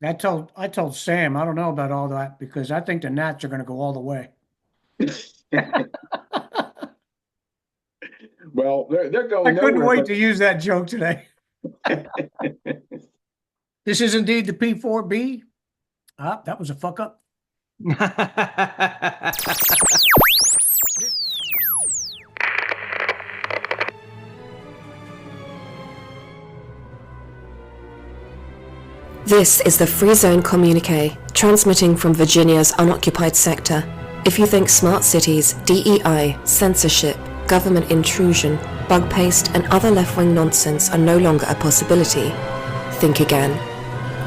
I told Sam I don't know about all that because I think the Nats are going to go all the way. Well, they're I going couldn't nowhere, wait but to use that joke today. This is indeed the P4B. Ah, that was a fuck up. This is the Free Zone Communique, transmitting from Virginia's unoccupied sector. If you think smart cities, DEI, censorship, government intrusion, bug paste, and other left-wing nonsense are no longer a possibility, think again.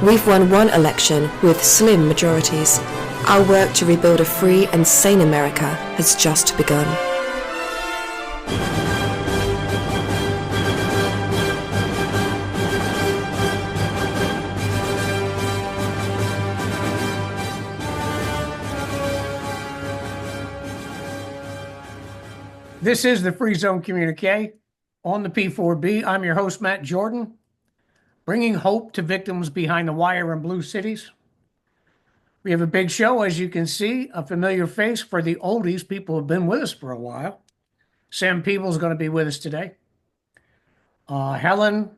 We've won one election with slim majorities. Our work to rebuild a free and sane America has just begun. This is the Free Zone Communique on the P4B. I'm your host, Matt Jordan, bringing hope to victims behind the wire in blue cities. We have a big show, as you can see, a familiar face for the oldies. People who have been with us for a while. Sam Peebles is going to be with us today. Helen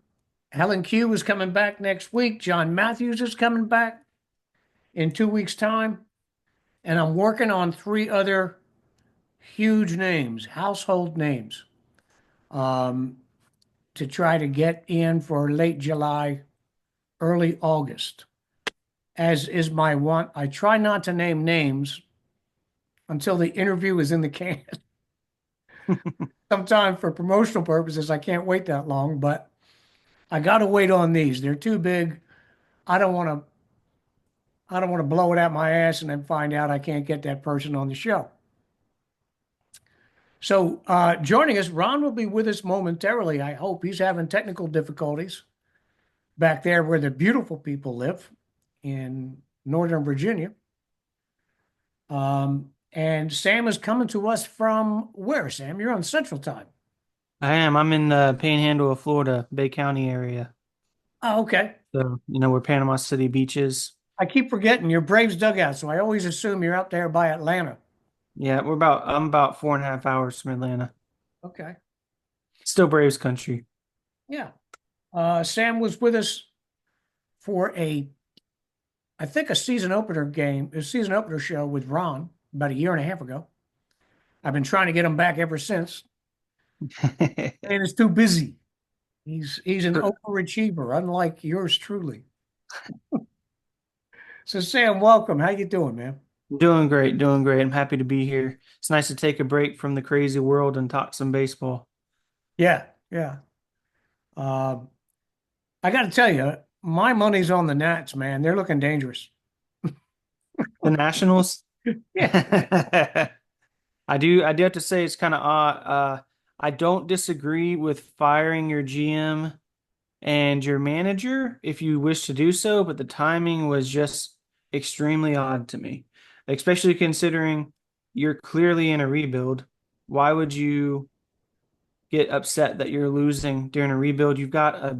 Q is coming back next week. John Matthews is coming back in 2 weeks' time. And I'm working on three other huge names, household names, um, to try to get in for late July, early August. As is my want, I try not to name names until the interview is in the can. Sometimes for promotional purposes, I can't wait that long, but I got to wait on these. They're too big. I don't want to. I don't want to blow it out my ass and then find out I can't get that person on the show. So, joining us, Ron will be with us momentarily. I hope he's having technical difficulties back there where the beautiful people live in Northern Virginia. And Sam is coming to us from where, Sam? You're on Central Time. I am. I'm in the Panhandle of Florida, Bay County area. Oh, okay. So, where Panama City Beach is. I keep forgetting you're Braves dugout, so I always assume you're out there by Atlanta. Yeah, I'm about 4.5 hours from Atlanta. Okay. Still Braves country. Yeah. Sam was with us for I think a season opener show with Ron about a year and a half ago. I've been trying to get him back ever since. And it's too busy. He's an overachiever, unlike yours truly. So Sam, welcome. How you doing, man? Doing great, doing great. I'm happy to be here. It's nice to take a break from the crazy world and talk some baseball. Yeah, yeah. Um, I got to tell you, my money's on the Nats, man. They're looking dangerous. The Nationals. Yeah. I do have to say it's kind of odd. I don't disagree with firing your GM and your manager if you wish to do so, but the timing was just extremely odd to me, especially considering you're clearly in a rebuild. Why would you get upset that you're losing during a rebuild? You've got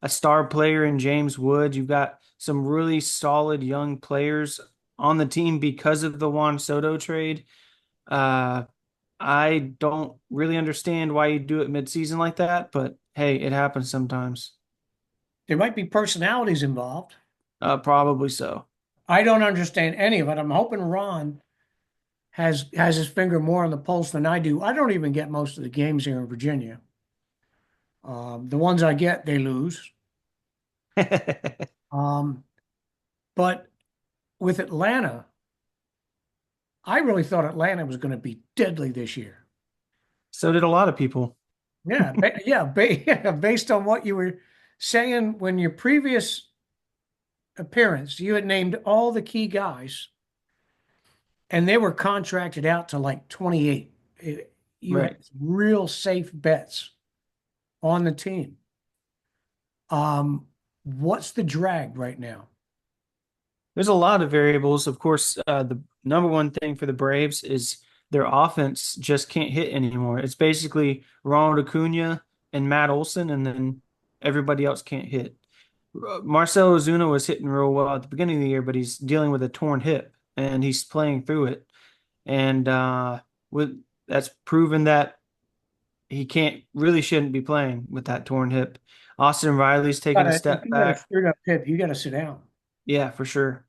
a star player in James Woods. You've got some really solid young players on the team because of the Juan Soto trade. Uh, I don't really understand why you do it mid-season like that, but hey, it happens sometimes. There might be personalities involved. Probably so. I don't understand any of it. I'm hoping Ron has his finger more on the pulse than I do. I don't even get most of the games here in Virginia. The ones I get, they lose. Um, but with Atlanta, I really thought Atlanta was going to be deadly this year. So did a lot of people. Yeah, based on what you were saying when your previous appearance, you had named all the key guys, and they were contracted out to like 28. You Right. had real safe bets on the team. What's the drag right now? There's a lot of variables. Of course, the number one thing for the Braves is their offense just can't hit anymore. It's basically Ronald Acuna and Matt Olson, and then everybody else can't hit. Marcelo Ozuna was hitting real well at the beginning of the year, but he's dealing with a torn hip and he's playing through it. And with that's proven that he can't really shouldn't be playing with that torn hip. Austin Riley's taking a If step you got a back. screwed up hip, you got to sit down. Yeah, for sure.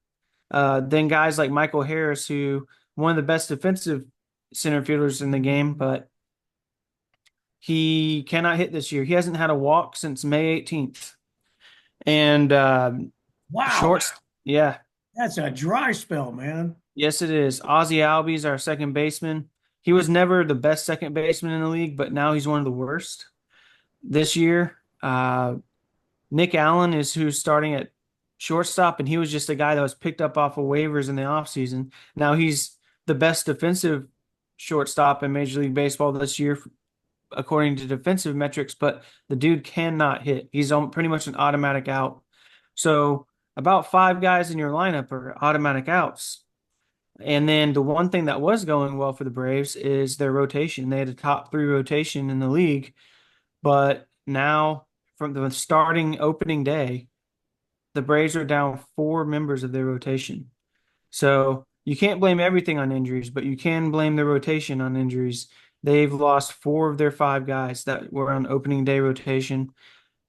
Then guys like Michael Harris, who one of the best defensive center fielders in the game, but he cannot hit this year. He hasn't had a walk since May 18th. And Wow, shorts, yeah, that's a dry spell, man. yes, it is. Ozzy Albies, our second baseman. He was never the best second baseman in the league, but now he's one of the worst this year. Nick Allen is who's starting at shortstop, and he was just a guy that was picked up off of waivers in the offseason. Now he's the best defensive shortstop in Major League Baseball this year, according to defensive metrics, but the dude cannot hit. He's on pretty much an automatic out. So about five guys in your lineup are automatic outs. And then the one thing that was going well for the Braves is their rotation. They had a top three rotation in the league, but now from the starting opening day, the Braves are down four members of their rotation. So you can't blame everything on injuries, but you can blame the rotation on injuries. They've lost four of their five guys that were on opening day rotation.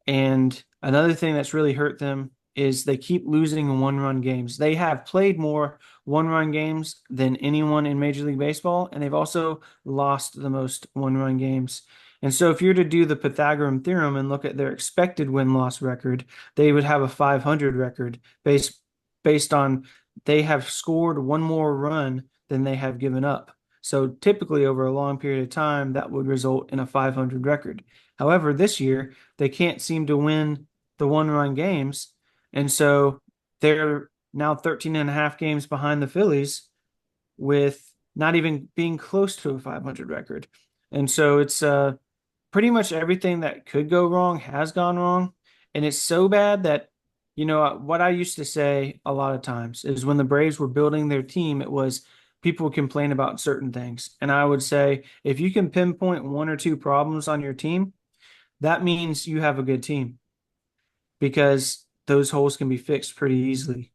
And another thing that's really hurt them is they keep losing one-run games. They have played more one-run games than anyone in Major League Baseball, and they've also lost the most one-run games. And so if you're to do the Pythagorean theorem and look at their expected win-loss record, they would have a 500 record based on they have scored one more run than they have given up. So typically over a long period of time, that would result in a 500 record. However, this year, they can't seem to win the one-run games. And so they're now 13 and a half games behind the Phillies with not even being close to a 500 record. And so it's pretty much everything that could go wrong has gone wrong. And it's so bad that, what I used to say a lot of times is when the Braves were building their team, it was people would complain about certain things. And I would say, if you can pinpoint one or two problems on your team, that means you have a good team because those holes can be fixed pretty easily.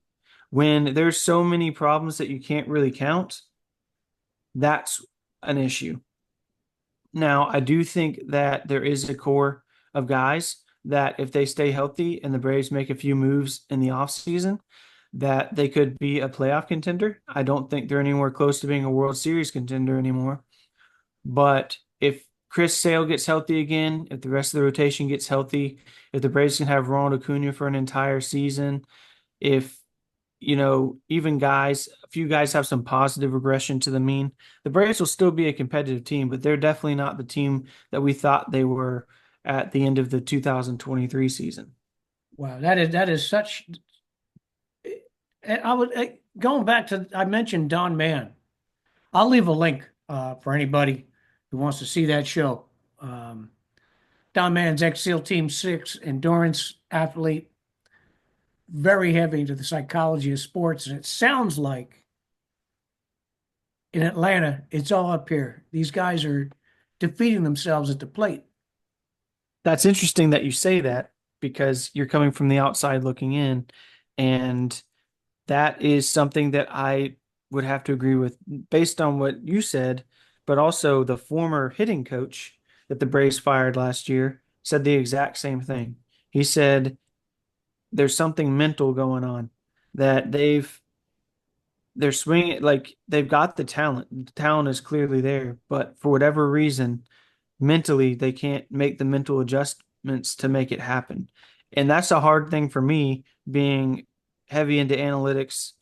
When there's so many problems that you can't really count, that's an issue. Now, I do think that there is a core of guys that if they stay healthy and the Braves make a few moves in the offseason, that they could be a playoff contender. I don't think they're anywhere close to being a World Series contender anymore. But if Chris Sale gets healthy again, if the rest of the rotation gets healthy, if the Braves can have Ronald Acuna for an entire season, if even a few guys have some positive regression to the mean, the Braves will still be a competitive team, but they're definitely not the team that we thought they were at the end of the 2023 season. Wow, that is such. I would going back to I mentioned Don Mann. I'll leave a link for anybody who wants to see that show. Um, Don Mann's ex-SEAL Team 6 endurance athlete, very heavy into the psychology of sports, and it sounds like in Atlanta, it's all up here. These guys are defeating themselves at the plate. That's interesting that you say that because you're coming from the outside looking in, and that is something that I would have to agree with based on what you said, but also the former hitting coach that the Braves fired last year said the exact same thing. He said there's something mental going on that they're swinging like they've got the talent. The talent is clearly there, but for whatever reason, mentally they can't make the mental adjustments to make it happen. And that's a hard thing for me being heavy into analytics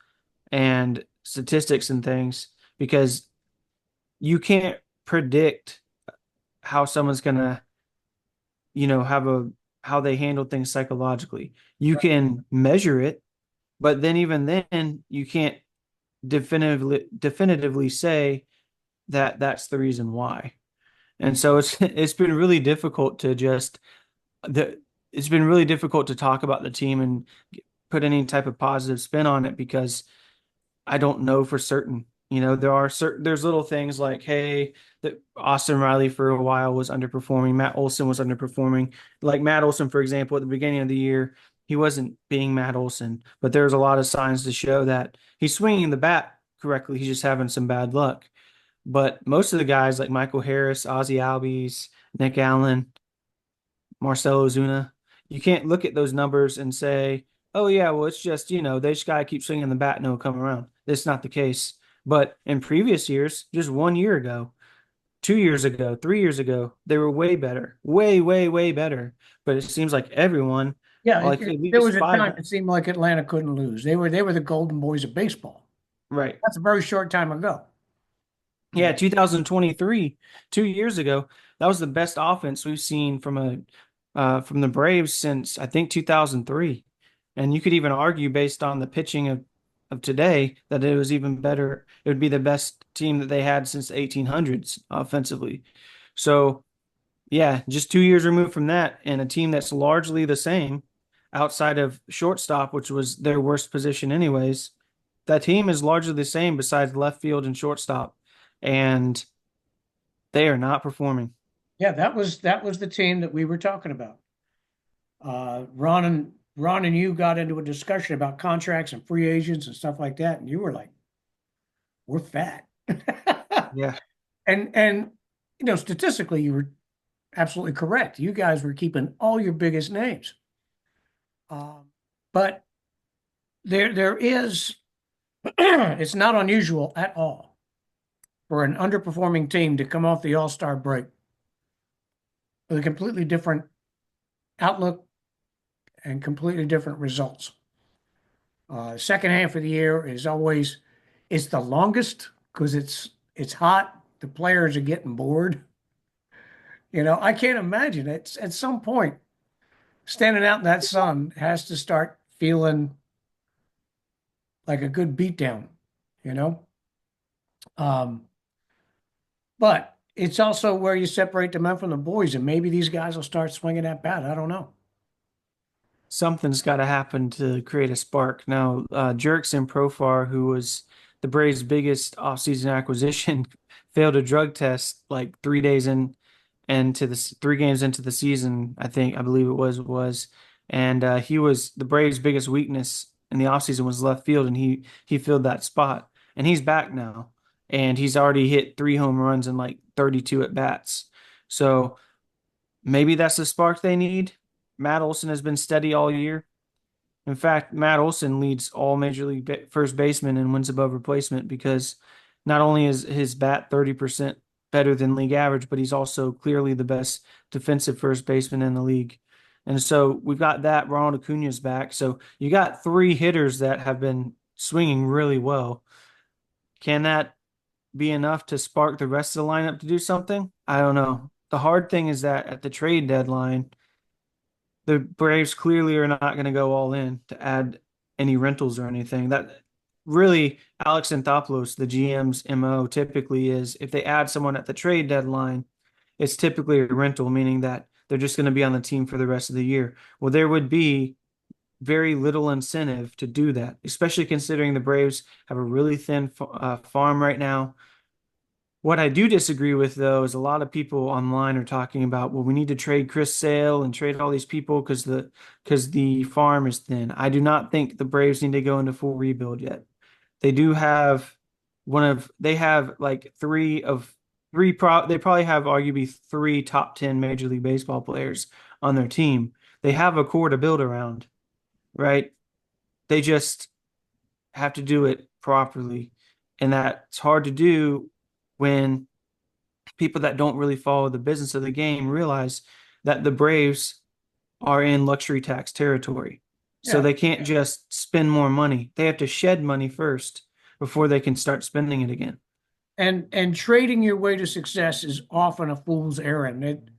and statistics and things because you can't predict how someone's gonna, have how they handle things psychologically. You can measure it, but then even then you can't definitively say that that's the reason why. And so it's been really difficult to just the it's been really difficult to talk about the team and put any type of positive spin on it because I don't know for certain. There's little things like, hey, that Austin Riley for a while was underperforming, Matt Olson was underperforming. Like Matt Olson, for example, at the beginning of the year, he wasn't being Matt Olson, but there's a lot of signs to show that he's swinging the bat correctly. He's just having some bad luck. But most of the guys like Michael Harris, Ozzie Albies, Nick Allen, Marcelo Ozuna, you can't look at those numbers and say, oh, yeah, well, it's just, they just got to keep swinging the bat and it'll come around. That's not the case. But in previous years, just 1 year ago, 2 years ago, 3 years ago, they were way better, way, way, way better. But it seems like everyone, Yeah, like at there was least a five, time it seemed like Atlanta couldn't lose. They were the golden boys of baseball. right? That's a very short time ago. Yeah, 2023, 2 years ago, that was the best offense we've seen from the Braves since I think 2003. And you could even argue based on the pitching of today that it was even better. It would be the best team that they had since the 1800s offensively. So, yeah, just 2 years removed from that, and a team that's largely the same outside of shortstop, which was their worst position anyways. That team is largely the same besides left field and shortstop, and they are not performing. Yeah, that was the team that we were talking about. Ron and you got into a discussion about contracts and free agents and stuff like that, and you were like, "We're fat," Yeah. and statistically, you were absolutely correct. You guys were keeping all your biggest names, but there is it's not unusual at all for an underperforming team to come off the All-Star break with a completely different outlook and completely different results. Second half of the year is always it's the longest because it's hot. The players are getting bored. I can't imagine it. At some point, standing out in that sun has to start feeling like a good beatdown, you know? Um, but it's also where you separate the men from the boys, and maybe these guys will start swinging that bat. I don't know. Something's got to happen to create a spark. Now, Jurickson Profar, who was the Braves' biggest offseason acquisition, failed a drug test like 3 days into the 3 games into the season. I believe it was, and he was the Braves' biggest weakness in the offseason was left field, and he filled that spot, and he's back now, and he's already hit 3 home runs in like 32 at bats. So maybe that's the spark they need. Matt Olson has been steady all year. In fact, Matt Olson leads all major league first basemen in wins above replacement because not only is his bat 30% better than league average, but he's also clearly the best defensive first baseman in the league. And so we've got that. Ronald Acuna's back. So you got three hitters that have been swinging really well. Can that be enough to spark the rest of the lineup to do something? I don't know. The hard thing is that at the trade deadline, the Braves clearly are not going to go all in to add any rentals or anything. That really Alex Anthopoulos, the GM's MO, typically is if they add someone at the trade deadline, it's typically a rental, meaning that they're just going to be on the team for the rest of the year. Well, there would be very little incentive to do that, especially considering the Braves have a really thin farm right now. What I do disagree with, though, is a lot of people online are talking about, well, we need to trade Chris Sale and trade all these people because the farm is thin. I do not think the Braves need to go into full rebuild yet. They do have they have like they probably have arguably three top 10 Major League Baseball players on their team. They have a core to build around, right? They just have to do it properly. And that's hard to do when people that don't really follow the business of the game realize that the Braves are in luxury tax territory. So Yeah, they can't just spend more money. They have to shed money first before they can start spending it again. and trading your way to success is often a fool's errand.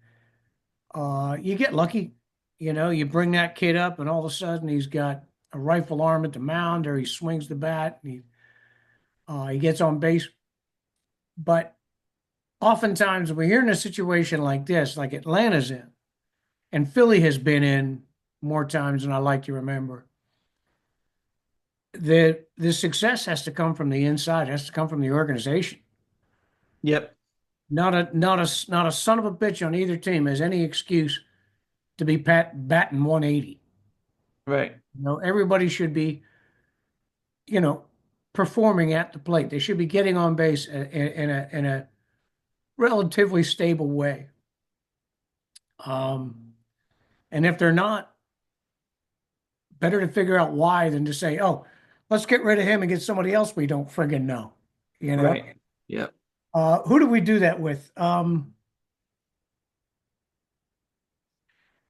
You get lucky, you bring that kid up, and all of a sudden he's got a rifle arm at the mound, or he swings the bat, and he gets on base. But oftentimes, when you're in a situation like this, like Atlanta's in, and Philly has been in more times than I like to remember, the success has to come from the inside. It has to come from the organization. Yep. Not a son of a bitch on either team has any excuse to be batting 180. Right. Everybody should be, you know, performing at the plate. They should be getting on base in a relatively stable way. And if they're not, better to figure out why than to say, "Oh, let's get rid of him and get somebody else we don't friggin' know." You know. Right. Yep. Who do we do that with?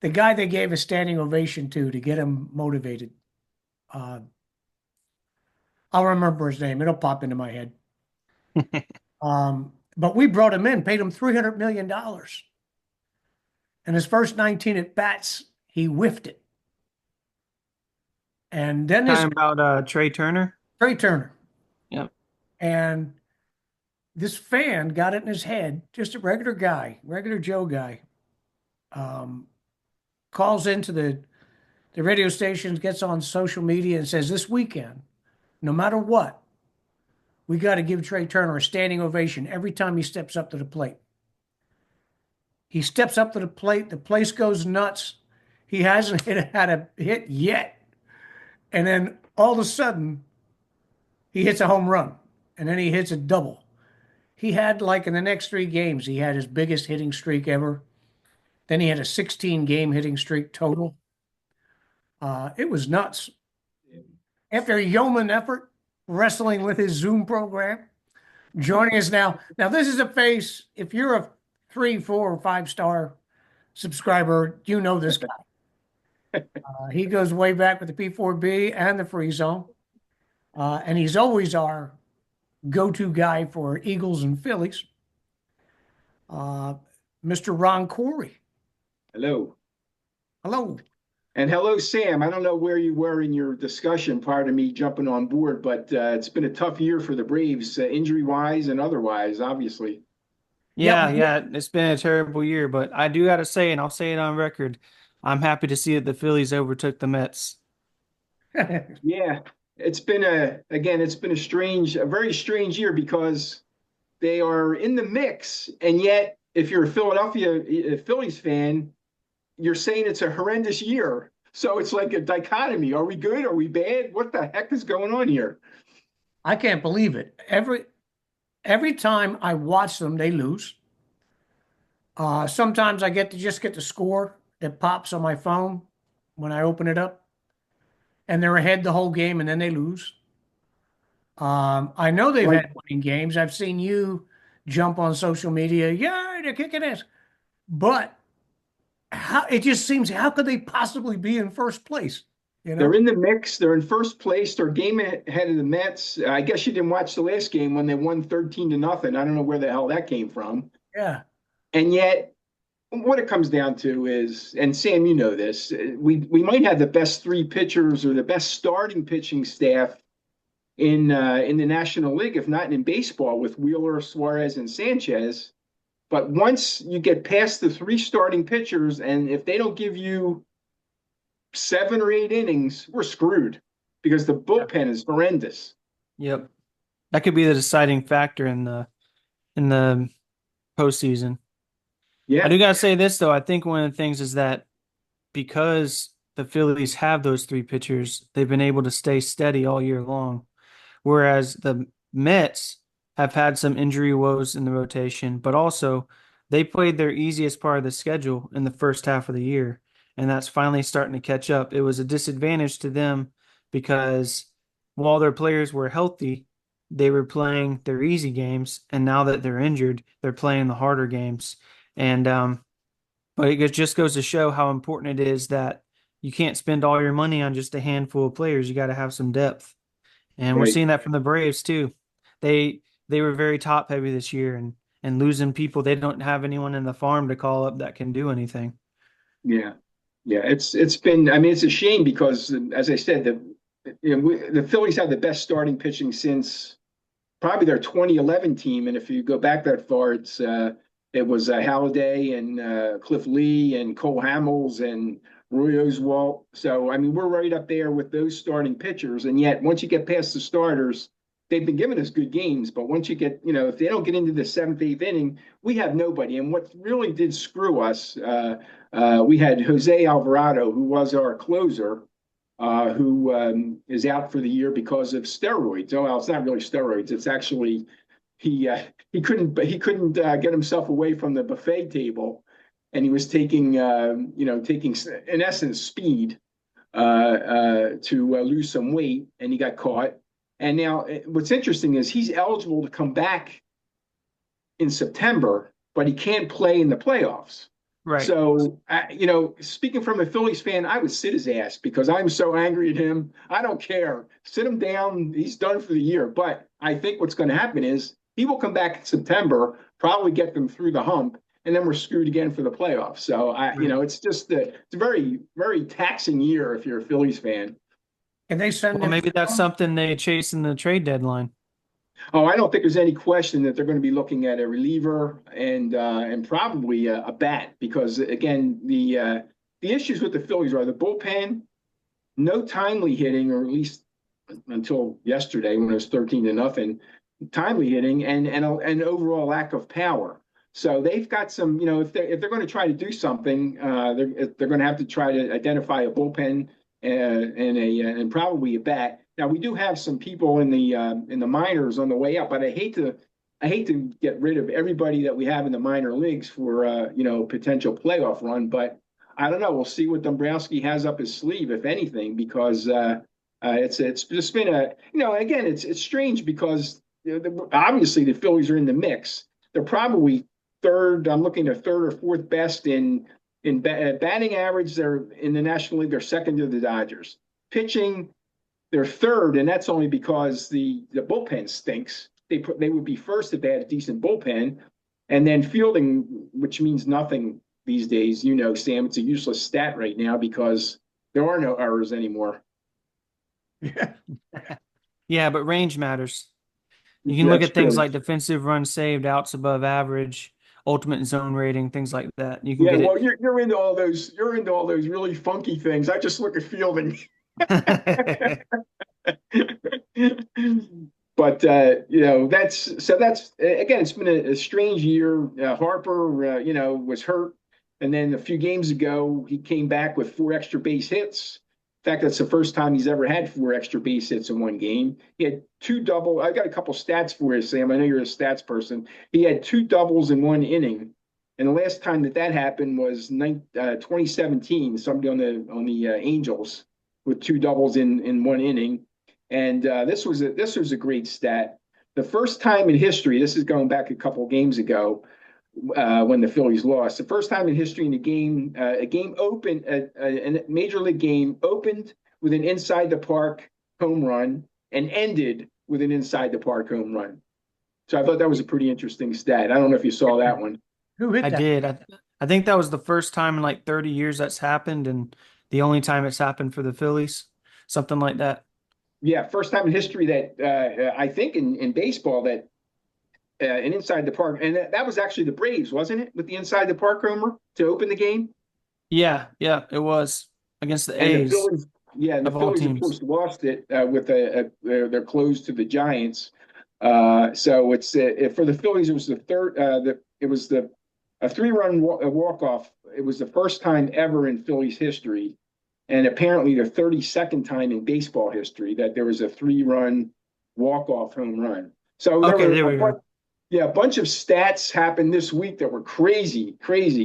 The guy they gave a standing ovation to get him motivated. Uh, I'll remember his name. It'll pop into my head. But we brought him in, paid him $300 million. And his first 19 at bats, he whiffed it. And then this Talking about Trey Turner. Trey Turner. Yep. And this fan got it in his head, just a regular guy, regular Joe guy, um, calls into the radio stations, gets on social media and says, this weekend, no matter what, we got to give Trey Turner a standing ovation every time he steps up to the plate. He steps up to the plate, the place goes nuts. He hasn't had a hit yet. And then all of a sudden, he hits a home run. And then he hits a double. He had, like, in the next 3 games, he had his biggest hitting streak ever. Then he had a 16-game hitting streak total. It was nuts. After a yeoman effort, wrestling with his Zoom program, joining us now. Now, this is a face, if you're a 3, 4, or 5-star subscriber, you know this guy. He goes way back with the P4B and the Free Zone. And he's always our go-to guy for Eagles and Phillies. Mr. Ron Cori. Hello. Hello. And hello, Sam. I don't know where you were in your discussion prior to me jumping on board, but it's been a tough year for the Braves, injury-wise and otherwise, obviously. Yeah, it's been a terrible year, but I do got to say, and I'll say it on record, I'm happy to see that the Phillies overtook the Mets. Yeah, it's been a very strange year because they are in the mix, and yet if you're a Phillies fan, you're saying it's a horrendous year. So it's like a dichotomy. Are we good? Are we bad? What the heck is going on here? I can't believe it. Every time I watch them, they lose. Sometimes I just get the score that pops on my phone when I open it up, and they're ahead the whole game, and then they lose. I know they've Like had winning games. I've seen you jump on social media. Yeah, they're kicking ass. But it just seems, how could they possibly be in first place? they're in the mix. They're in first place. They're a game ahead of the Mets. I guess you didn't watch the last game when they won 13-0. I don't know where the hell that came from. Yeah. And yet, what it comes down to is, and Sam, you know this, we might have the best 3 pitchers or the best starting pitching staff in the National League, if not in baseball, with Wheeler, Suarez, and Sanchez. But once you get past the 3 starting pitchers, and if they don't give you 7 or 8 innings, we're screwed because the bullpen is horrendous. Yep. That could be the deciding factor in the postseason. Yeah, I do gotta say this though. I think one of the things is that because the Phillies have those 3 pitchers, they've been able to stay steady all year long. Whereas the Mets have had some injury woes in the rotation, but also they played their easiest part of the schedule in the first half of the year, and that's finally starting to catch up. It was a disadvantage to them because while their players were healthy, they were playing their easy games, and now that they're injured, they're playing the harder games. And but it just goes to show how important it is that you can't spend all your money on just a handful of players. You got to have some depth. And we're right. seeing that from the Braves too. They were very top heavy this year and losing people. They don't have anyone in the farm to call up that can do anything. Yeah, yeah. It's been. I mean, it's a shame because, as I said, the Phillies have the best starting pitching since probably their 2011 team. And if you go back that far, it was Halladay and Cliff Lee and Cole Hamels and Roy Oswalt. So I mean, we're right up there with those starting pitchers. And yet, once you get past the starters, they've been giving us good games. But once you get, if they don't get into the 7th, 8th inning, we have nobody. And what really did screw us, we had Jose Alvarado, who was our closer. who is out for the year because of steroids. Oh, well, it's not really steroids. It's actually he couldn't get himself away from the buffet table, and he was taking taking in essence speed to lose some weight, and he got caught. And now what's interesting is he's eligible to come back in September, but he can't play in the playoffs. Right. So, speaking from a Phillies fan, I would sit his ass because I'm so angry at him. I don't care. Sit him down. He's done for the year. But I think what's going to happen is he will come back in September, probably get them through the hump, and then we're screwed again for the playoffs. So, it's just it's a very, very taxing year if you're a Phillies fan. Can they send Well, him? maybe that's something they chase in the trade deadline. Oh, I don't think there's any question that they're going to be looking at a reliever and probably a bat because again the issues with the Phillies are the bullpen, no timely hitting, or at least until yesterday when it was 13-0, timely hitting and an overall lack of power. So they've got some, if they're going to try to do something, they're going to have to try to identify a bullpen and probably a bat. Now we do have some people in the minors on the way up, but I hate to get rid of everybody that we have in the minor leagues for potential playoff run. But I don't know. We'll see what Dombrowski has up his sleeve, if anything, because it's just been again it's strange because obviously the Phillies are in the mix. They're probably third. I'm looking at third or fourth best in batting average. They're in the National League. They're second to the Dodgers. Pitching, they're third, and that's only because the bullpen stinks. They would be first if they had a decent bullpen, and then fielding, which means nothing these days. Sam, it's a useless stat right now because there are no errors anymore. Yeah. Yeah, but range matters. You can look That's at things true. like defensive runs saved, outs above average, ultimate zone rating, things like that. You can Yeah, get well, you're into all those. You're into all those really funky things. I just look at fielding. it. But that's again, it's been a strange year. Harper, was hurt, and then a few games ago he came back with 4 extra base hits. In fact, that's the first time he's ever had 4 extra base hits in one game. He had 2 double. I got a couple stats for you, Sam. I know you're a stats person. He had 2 doubles in 1 inning, and the last time that happened was 2017. Somebody on the Angels with 2 doubles in 1 inning. And this was a great stat. The first time in history, this is going back a couple of games ago, when the Phillies lost. The first time in history in a game opened, a major league game opened with an inside the park home run and ended with an inside the park home run. So I thought that was a pretty interesting stat. I don't know if you saw that one. Who hit I that? did. I think that was the first time in like 30 years that's happened, and the only time it's happened for the Phillies, something like that. Yeah, first time in history that I think in baseball that an inside the park, and that was actually the Braves, wasn't it, with the inside the park homer to open the game? Yeah, it was against the And the A's Phillies, and the of all Phillies, of teams. course, lost it with their close to the Giants. So it's for the Phillies, it was the third. It was a 3-run walk off. It was the first time ever in Phillies history, and apparently the 32nd time in baseball history that there was a 3-run walk off home run. So There we go. yeah, a bunch of stats happened this week that were crazy.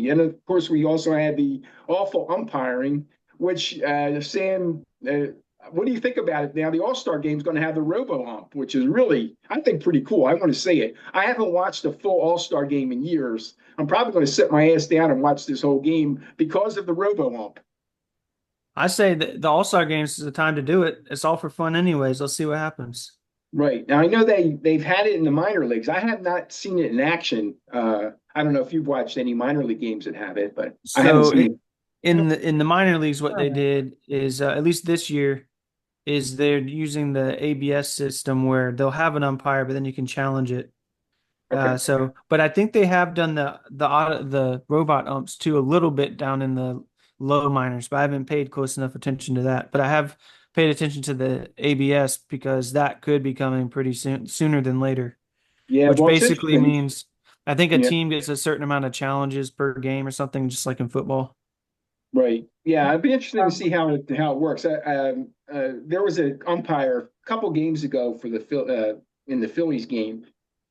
And of course, we also had the awful umpiring, which, Sam, what do you think about it now? The All-Star game is going to have the robo-ump, which is really, I think, pretty cool. I want to say it. I haven't watched a full All-Star game in years. I'm probably going to sit my ass down and watch this whole game because of the robo-ump. I say that the All-Star games is the time to do it. It's all for fun anyways. Let's see what happens. Right. Now, I know they've had it in the minor leagues. I have not seen it in action. I don't know if you've watched any minor league games that have it, but I haven't seen it. In the minor leagues, what they did is at least this year is they're using the ABS system where they'll have an umpire, but then you can challenge it. Okay. But I think they have done the robot umps too a little bit down in the low minors, but I haven't paid close enough attention to that. But I have paid attention to the ABS because that could be coming pretty soon, sooner than later, Yeah, which well, it's basically interesting. means I think a Yeah. team gets a certain amount of challenges per game or something, just like in football. Right. Yeah, it'd be interesting to see how it works. There was an umpire a couple games ago for in the Phillies game,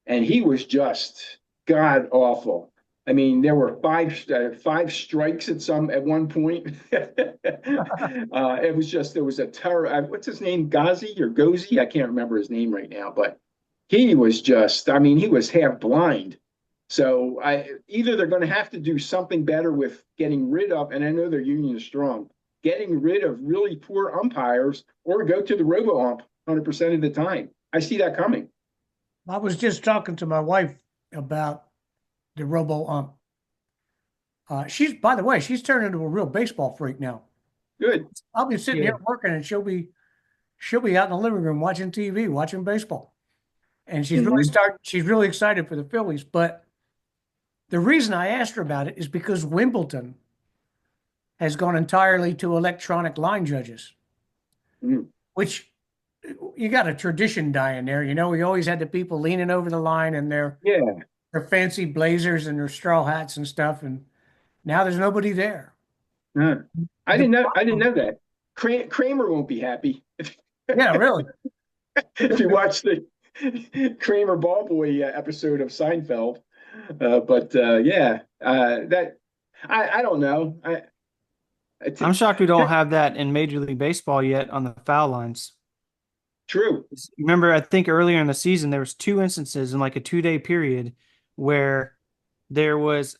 and he was just god awful. I mean, there were five strikes at one point. It was just there was a terror. What's his name? Ghazi or Gozi? I can't remember his name right now, but he was just. I mean, he was half blind. So either they're going to have to do something better with getting rid of, and I know their union is strong, getting rid of really poor umpires, or go to the robo ump 100% of the time. I see that coming. I was just talking to my wife about the robo ump. By the way, she's turned into a real baseball freak now. Good. I'll be sitting here working, and she'll be out in the living room watching TV, watching baseball, and she's really excited for the Phillies. But the reason I asked her about it is because Wimbledon has gone entirely to electronic line judges, which you got a tradition dying there. You know, we always had the people leaning over the line in their fancy blazers and their straw hats and stuff, and now there's nobody there. I didn't know that. Kramer won't be happy. Yeah, really. If you watch the Kramer ball boy episode of Seinfeld. That I don't know. I'm shocked we don't have that in Major League Baseball yet on the foul lines. True. Remember, I think earlier in the season, there was 2 instances in like a 2-day period where there was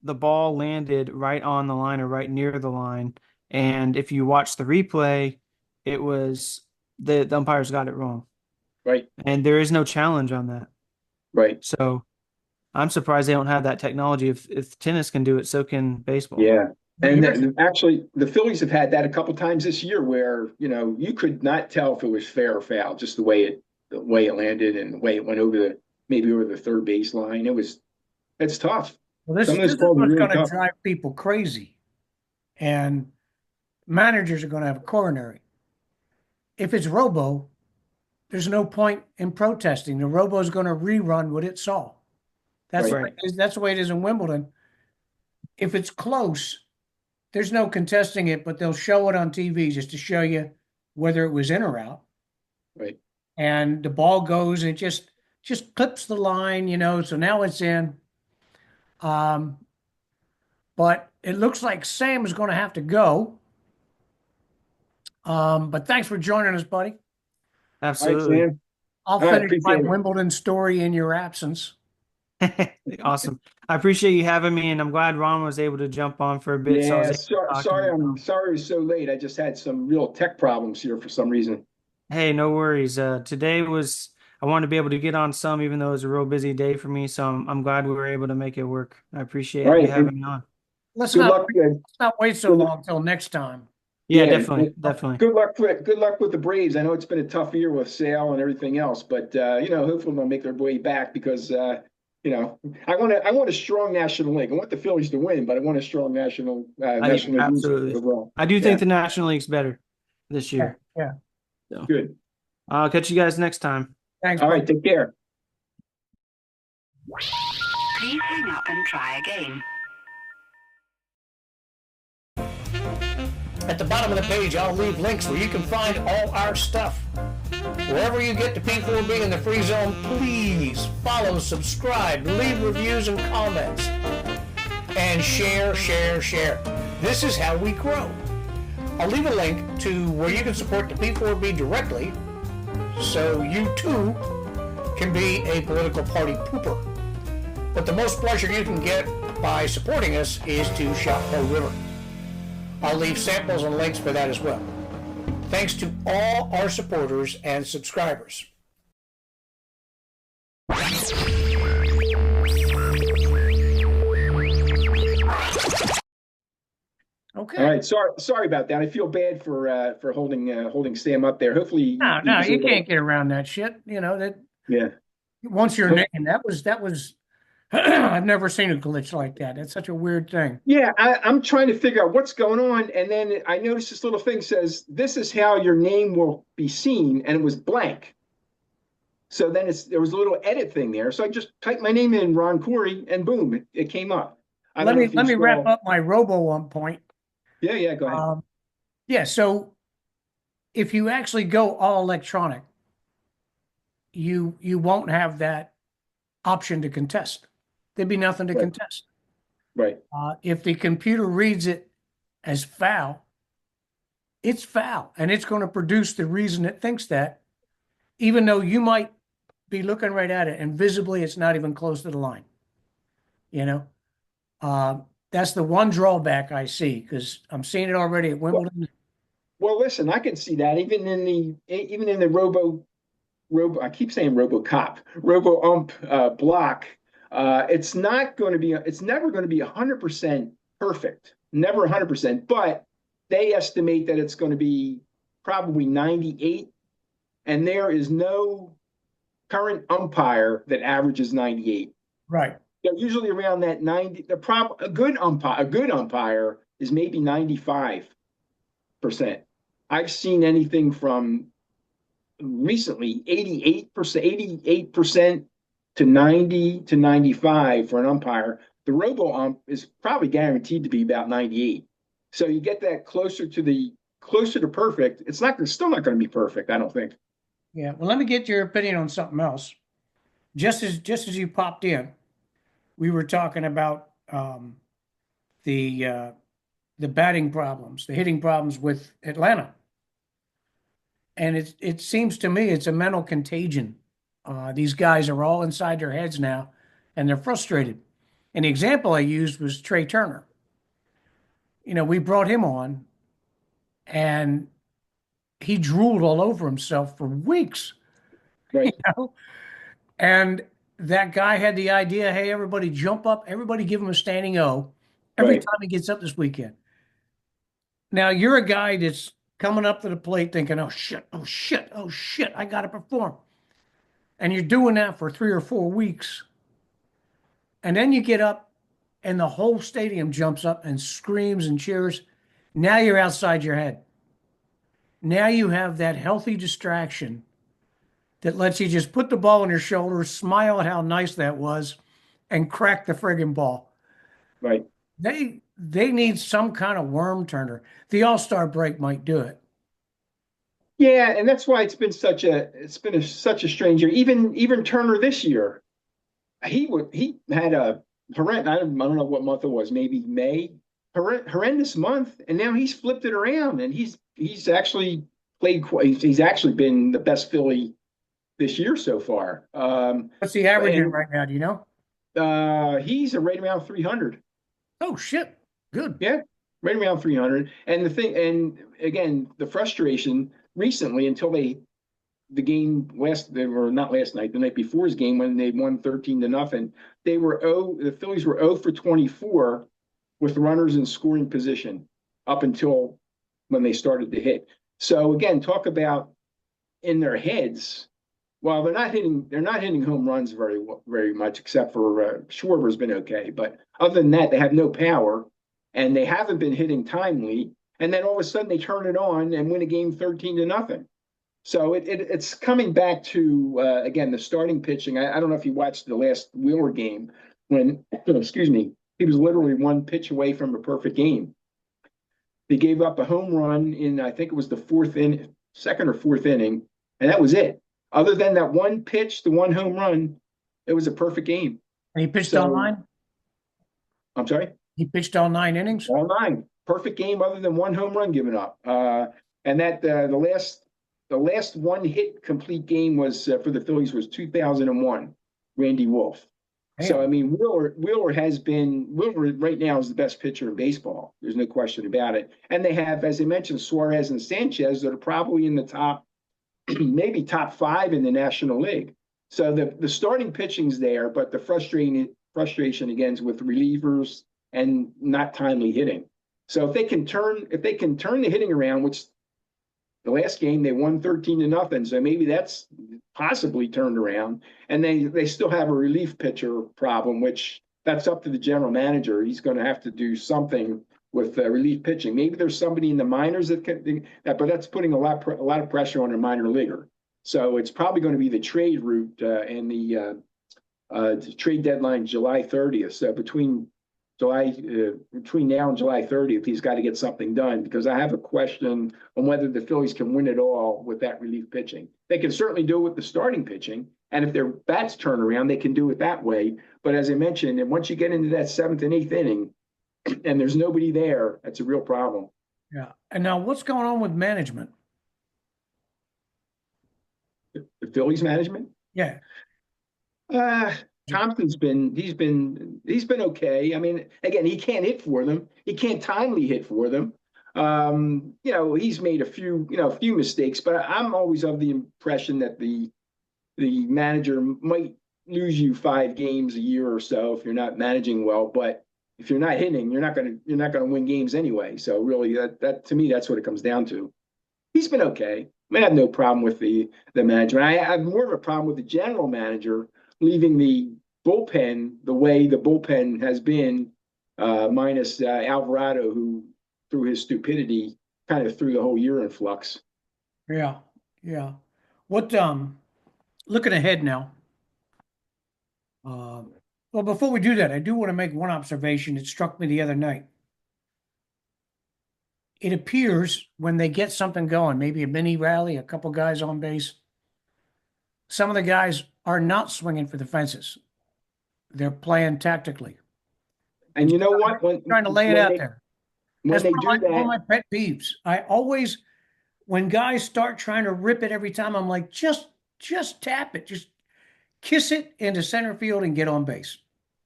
the ball landed right on the line or right near the line. And if you watch the replay, it was the umpires got it wrong. Right. And there is no challenge on that. Right. So I'm surprised they don't have that technology. If tennis can do it, so can baseball. Yeah. And actually, the Phillies have had that a couple times this year where, you could not tell if it was fair or foul, just the way it landed and the way it went maybe over the third base line. It's tough. Well, this is what's going to drive people crazy. And managers are going to have a coronary. If it's robo, there's no point in protesting. The robo is going to rerun what it saw. That's the way it is in Wimbledon. If it's close, there's no contesting it, but they'll show it on TV just to show you whether it was in or out. Right. And the ball goes and it just clips the line, so now it's in. But it looks like Sam is going to have to go. But thanks for joining us, buddy. Absolutely. Right, I'll finish my Wimbledon story in your absence. Awesome. I appreciate you having me, and I'm glad Ron was able to jump on for a bit. Yeah, sorry it was so late. I just had some real tech problems here for some reason. Hey, no worries. Today I wanted to be able to get on some, even though it was a real busy day for me. So I'm glad we were able to make it work. I appreciate you having me on. Let's not wait so long till next time. Yeah, definitely. Good luck with the Braves. I know it's been a tough year with Sale and everything else, but hopefully they'll make their way back because I want a strong National League. I want the Phillies to win, but I want a strong National League absolutely. overall. I do think the National League's better this year. Yeah. So, good. I'll catch you guys next time. Thanks. All right, take care. Please hang up and try again. At the bottom of the page, I'll leave links where you can find all our stuff. Wherever you get to P4B in the Free Zone, please follow, subscribe, leave reviews and comments. And share. This is how we grow. I'll leave a link to where you can support the P4B directly so you too can be a political party pooper. But the most pleasure you can get by supporting us is to shop Bow River. I'll leave samples and links for that as well. Thanks to all our supporters and subscribers. Okay. All right. Sorry about that. I feel bad for holding Sam up there. Hopefully, no, you can't get around that shit. Yeah. Once your name, that was. I've never seen a glitch like that. It's such a weird thing. Yeah, I'm trying to figure out what's going on, and then I noticed this little thing says, "This is how your name will be seen," and it was blank. So then there was a little edit thing there. So I just typed my name in, Ron Cori, and boom, it came up. Let me wrap up my robo one point. Yeah, go ahead. Yeah, so if you actually go all electronic, you won't have that option to contest. There'd be nothing to Right. contest. Right. If the computer reads it as foul, it's foul, and it's going to produce the reason it thinks that, even though you might be looking right at it and visibly it's not even close to the line. You know, uh, that's the one drawback I see because I'm seeing it already at Well, Wimbledon. well, listen, I can see that even in the robo, I keep saying RoboCop, robo ump block. It's not going to be, it's never going to be 100% perfect, never 100%, but they estimate that it's going to be probably 98, and there is no current umpire that averages 98. Right. They're usually around that 90. A good umpire is maybe 95%. I've seen anything from recently 88% to 90 to 95 for an umpire. The robo ump is probably guaranteed to be about 98. So you get that closer to perfect. It's not still not going to be perfect, I don't think. Yeah. Well, let me get your opinion on something else. Just as you popped in, we were talking about the uh, the batting problems, the hitting problems with Atlanta, and it seems to me it's a mental contagion. These guys are all inside their heads now, and they're frustrated. And the example I used was Trey Turner. We brought him on, and he drooled all over himself for weeks. You Right, know, and that guy had the idea, hey, everybody jump up, everybody give him a standing O every right, time he gets up this weekend. Now you're a guy that's coming up to the plate thinking, oh shit, oh shit, oh shit, I got to perform. And you're doing that for 3 or 4 weeks. And then you get up and the whole stadium jumps up and screams and cheers. Now you're outside your head. Now you have that healthy distraction that lets you just put the ball on your shoulder, smile at how nice that was, and crack the friggin' ball. right. They need some kind of worm turner. The All-Star break might do it. Yeah, and that's why such a strange year. Even Turner this year, he had a horrendous. I don't know what month it was, maybe May. Horrendous month, and now he's flipped it around, and he's actually played. He's actually been the best Philly this year so far. What's the average in And right now? Do you know? he's right around 300. Oh shit. Good. Yeah, right around 300. And again, the frustration recently until the game they were not last night, the night before's game when they won 13-0. The Phillies were 0 for 24 with runners in scoring position up until when they started to hit. So again, talk about in their heads. Well, they're not hitting home runs very much, except for Schwarber's been okay. But other than that, they have no power, and they haven't been hitting timely. And then all of a sudden, they turn it on and win a game 13-0. So it's coming back to again the starting pitching. I don't know if you watched the last Wheeler game when excuse me, he was literally one pitch away from a perfect game. They gave up a home run in I think it was the second or fourth inning, and that was it. Other than that one pitch, the one home run, it was a perfect game. And he pitched all So 9? I'm sorry, He pitched all 9 innings? all 9, perfect game other than one home run given up. And that the last one hit complete game was for the Phillies was 2001, Randy Wolf. Damn. So I mean, Wheeler right now is the best pitcher in baseball. There's no question about it. And they have, as I mentioned, Suarez and Sanchez that are probably in the top, maybe top 5 in the National League. So the starting pitching's there, but the frustration again is with relievers and not timely hitting. So if they can turn the hitting around, which the last game they won 13-0, so maybe that's possibly turned around. And they still have a relief pitcher problem, which that's up to the general manager. He's going to have to do something with relief pitching. Maybe there's somebody in the minors but that's putting a lot of pressure on a minor leaguer. So it's probably going to be the trade route and the trade deadline July 30th. So between between now and July 30th, he's got to get something done, because I have a question on whether the Phillies can win it all with that relief pitching. They can certainly do it with the starting pitching, and if their bats turn around, they can do it that way. But as I mentioned, and once you get into that 7th and 8th inning, and there's nobody there, that's a real problem. Yeah. And now what's going on with management? The Phillies management. Yeah. Thompson's he's been okay. I mean, again, he can't hit for them. He can't timely hit for them. He's made a few mistakes, but I'm always of the impression that the manager might lose you 5 games a year or so if you're not managing well. But if you're not hitting, you're not gonna win games anyway. So really, that to me, that's what it comes down to. He's been okay. I have no problem with the management. I have more of a problem with the general manager leaving the bullpen the way the bullpen has been, minus Alvarado, who through his stupidity kind of threw the whole year in flux. Yeah. Yeah. What, looking ahead now. Well, before we do that, I do want to make one observation that struck me the other night. It appears when they get something going, maybe a mini rally, a couple guys on base, some of the guys are not swinging for the fences. They're playing tactically. And you know what? Trying to lay it out there. When That's they one do of my that, pet peeves. I always, when guys start trying to rip it every time, I'm like, just tap it, just kiss it into center field and get on base.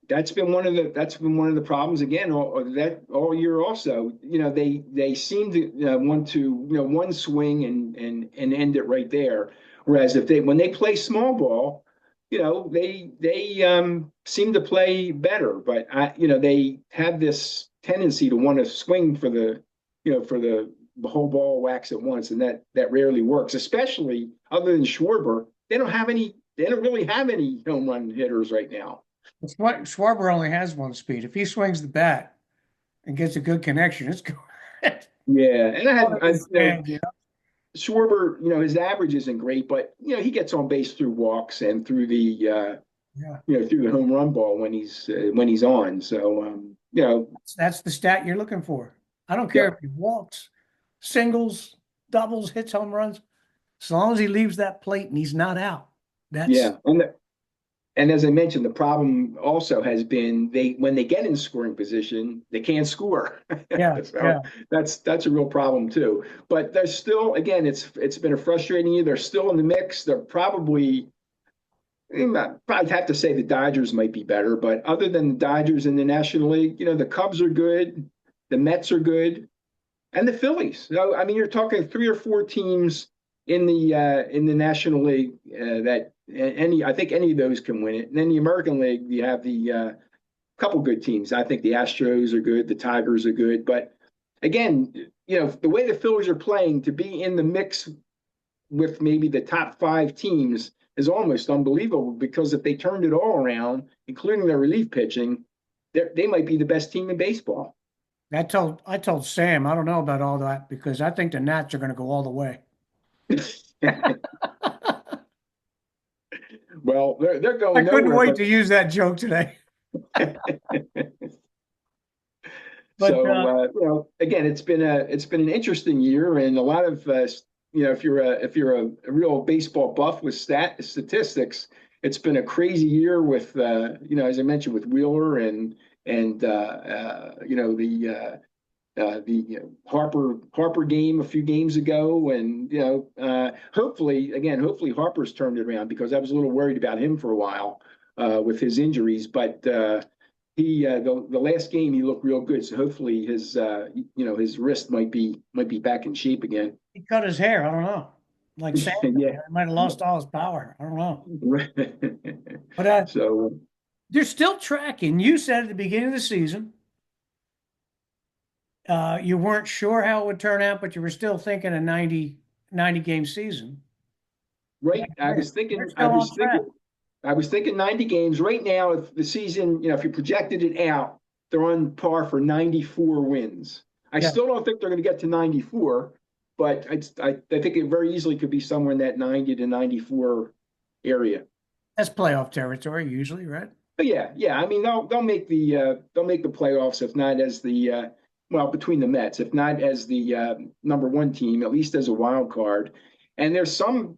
that's been one of the problems again all year also. They seem to want to one swing and end it right there. Whereas when they play small ball, they seem to play better. But they have this tendency to want to swing for the whole ball wax at once, and that rarely works. Especially other than Schwarber, they don't really have any home run hitters right now. Schwarber only has one speed. If he swings the bat and gets a good connection, it's good. Yeah, and Yeah. Schwarber, his average isn't great, but he gets on base through walks and through the through the home run ball when he's on. So That's the stat you're looking for. I don't care if he walks, singles, doubles, hits home runs, as long as he leaves that plate and he's not out. And as I mentioned, the problem also has been when they get in scoring position, they can't score. Yeah, So that's a real problem too. But there's still, again, it's been a frustrating year. They're still in the mix. They're probably have to say the Dodgers might be better, but other than the Dodgers in the National League, the Cubs are good, the Mets are good, and the Phillies. So, I mean, you're talking 3 or 4 teams in the National League that I think any of those can win it. And then the American League, you have the couple good teams. I think the Astros are good, the Tigers are good, but again, the way the Phillies are playing, to be in the mix with maybe the top 5 teams is almost unbelievable, because if they turned it all around, including their relief pitching, they might be the best team in baseball. I told Sam, I don't know about all that, because I think the Nats are going to go all the way. Well, they're going. I couldn't nowhere, wait to use that joke today. So again, it's been an interesting year, and a lot of if you're a real baseball buff with statistics, it's been a crazy year with as I mentioned, with Wheeler and the Harper game a few games ago, and hopefully Harper's turned it around, because I was a little worried about him for a while with his injuries, but the last game he looked real good, so hopefully his wrist might be back in shape again. He cut his hair. I don't know. Like Sam, Yeah. he might have lost all his power. I don't know. But So they're still tracking. You said at the beginning of the season, you weren't sure how it would turn out, but you were still thinking a 90 game season. right, I was thinking 90 games. Right now, if the season, if you projected it out, they're on par for 94 wins. I still don't think they're going to get to 94, but I think it very easily could be somewhere in that 90 to 94 area. That's playoff territory usually, right? But yeah. I mean, they'll make the playoffs if not as the well, between the Mets, if not as the number one team, at least as a wild card. And there's some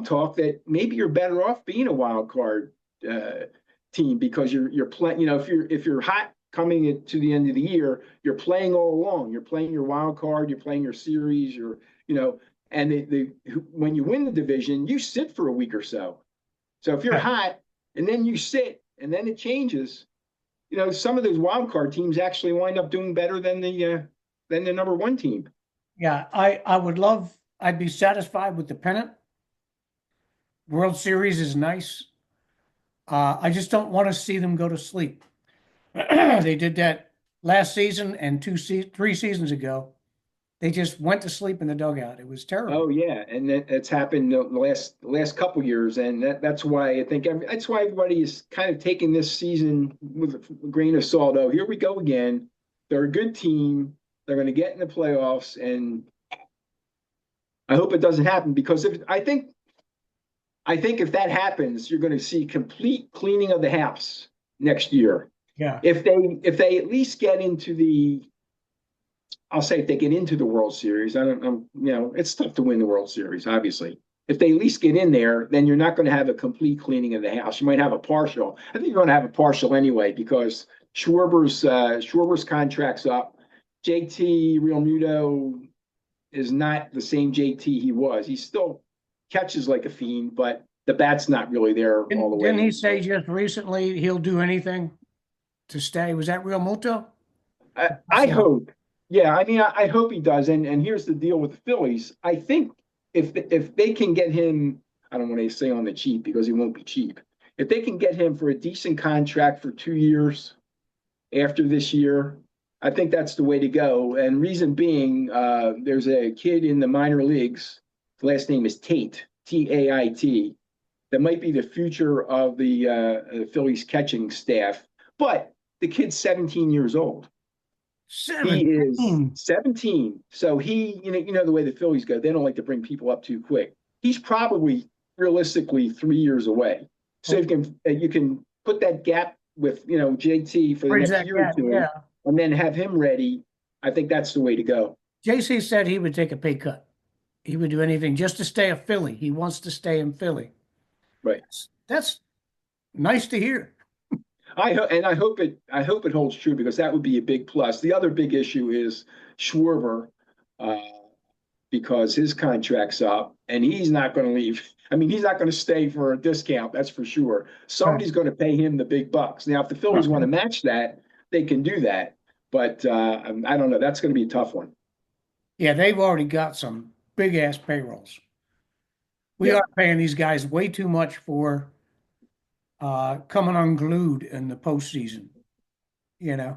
talk that maybe you're better off being a wild card uh, team because you're playing. You know, if you're hot coming to the end of the year, you're playing all along. You're playing your wild card. You're playing your series. You know, and when you win the division, you sit for a week or so. So if you're Right. hot and then you sit and then it changes, you know, some of those wild card teams actually wind up doing better than the number one team. Yeah, I'd be satisfied with the pennant. World Series is nice. I just don't want to see them go to sleep. They did that last season and 3 seasons ago. They just went to sleep in the dugout. It was Oh terrible. yeah, and that's happened the last couple years, and that's why I think that's why everybody is kind of taking this season with a grain of salt. Oh, here we go again. They're a good team. They're going to get in the playoffs, and I hope it doesn't happen because if I think if that happens, you're going to see complete cleaning of the house next year. Yeah. If they at least get into the I'll say if they get into the World Series, it's tough to win the World Series, obviously. If they at least get in there, then you're not going to have a complete cleaning of the house. You might have a partial. I think you're going to have a partial anyway because Schwarber's contract's up. JT Realmuto is not the same JT he was. He still catches like a fiend, but the bat's not really there all the way. Didn't he say just recently he'll do anything to stay? Was that Real Muto? I hope. Yeah, I mean, I hope he does. And here's the deal with the Phillies. I think if they can get him, I don't want to say on the cheap because he won't be cheap. If they can get him for a decent contract for 2 years after this year, I think that's the way to go. And reason being, there's a kid in the minor leagues. His last name is Tate, Tait. That might be the future of the Phillies catching staff. But the kid's 17 years old. He is 17. 17. So you know the way the Phillies go, they don't like to bring people up too quick. He's probably realistically 3 years away. So you can put that gap with JT for the Bridge next that year or gap. two, Yeah. and then have him ready. I think that's the way to go. JC said he would take a pay cut. He would do anything just to stay a Philly. He wants to stay in Philly. Right. That's nice to hear. I hope it holds true because that would be a big plus. The other big issue is Schwarber, uh, because his contract's up and he's not going to leave. I mean, he's not going to stay for a discount, that's for sure. Somebody's going to pay him the big bucks. Now, if the Phillies want to match that, they can do that. But I don't know. That's going to be a tough one. Yeah, they've already got some big ass payrolls. We Yeah. are paying these guys way too much for coming unglued in the postseason. You know,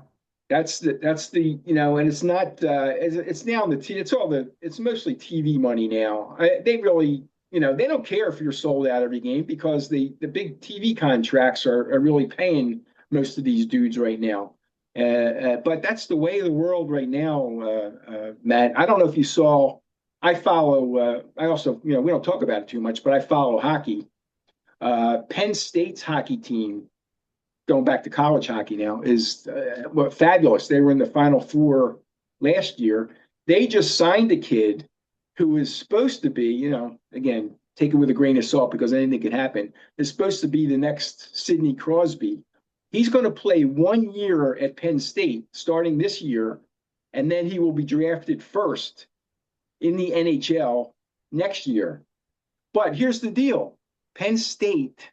That's the and it's not it's now the it's mostly TV money now. They really they don't care if you're sold out every game because the big TV contracts are really paying most of these dudes right now. But that's the way of the world right now, Matt. I don't know if you saw. I follow. I also we don't talk about it too much, but I follow hockey. Penn State's hockey team going back to college hockey now is fabulous. They were in the Final Four last year. They just signed a kid who is supposed to be, again, take it with a grain of salt because anything could happen. Is supposed to be the next Sidney Crosby. He's going to play 1 year at Penn State starting this year, and then he will be drafted first in the NHL next year. But here's the deal. Penn State